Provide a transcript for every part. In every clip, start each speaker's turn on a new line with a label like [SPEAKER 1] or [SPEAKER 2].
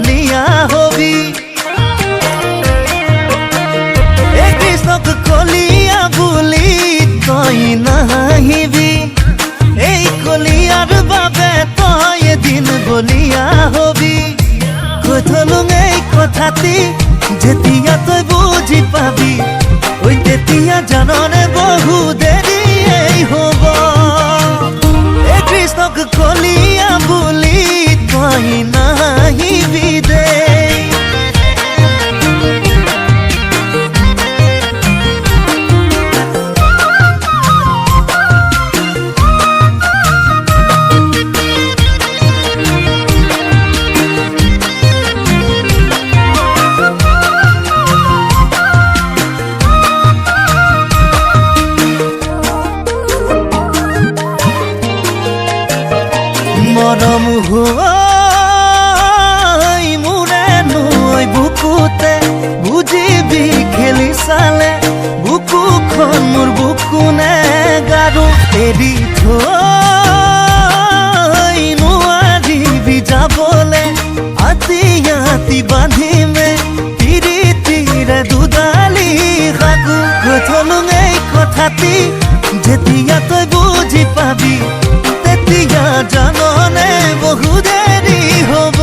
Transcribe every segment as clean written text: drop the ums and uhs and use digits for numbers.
[SPEAKER 1] কলিয়া hobby এই কৃষ্ণক কলিয়া বুলি তই নাহিবি এই কলিয়াৰ বাবে তই এদিন বলিয়া হবি কৈ থলো এই কথাটি যেতিয়া তই বুজি পাবি ওই তেতিয়া জাননে বহু দেৰি হব এই কৃষ্ণক কলিয়া বুলি তই নাহিবি দে মৰম হৈ মোৰে নৈ বুকুতে বুজিবি খেলি চালে বুকুখন মোৰ বুকুনে গাৰু এৰি থৈ নোৱাৰিবি যাবলে আতি আতি বান্ধিমে তিৰিতিৰে দুডালি সাকু কৈ থলো এই কথাটি যেতিয়া তই বুজি পাবি তেতিয়া জাননে বহু দেৰি হব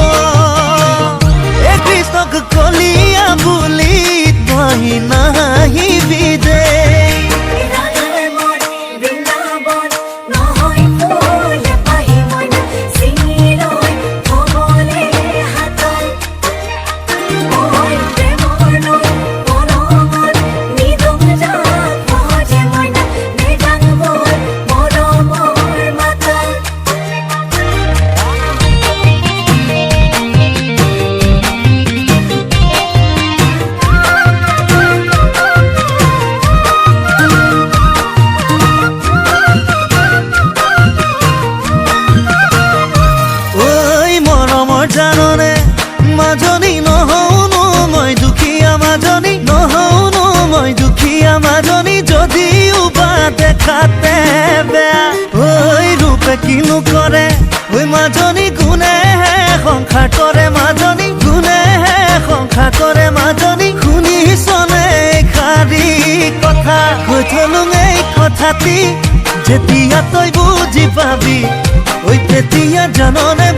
[SPEAKER 1] এই কৃষ্ণক কলিয়া বুলি তই নাহিবি দে জাননে মাজনী নহৌনো মই দুখীয়া মাজনী নহৌনো মই দুখীয়া মাজনী যদিও বা দেখাতে বেয়া ঐ ৰূপে কিনো কৰে ঐ মাজনী গুণেহে সংসাৰ কৰে মাজনী গুণেহে সংসাৰ কৰে মাজনী শুনিছনে খাৰী কথা কৈ থলো এই কথাটি যেতিয়া তই বুজি পাবি ঐ তেতিয়া জাননে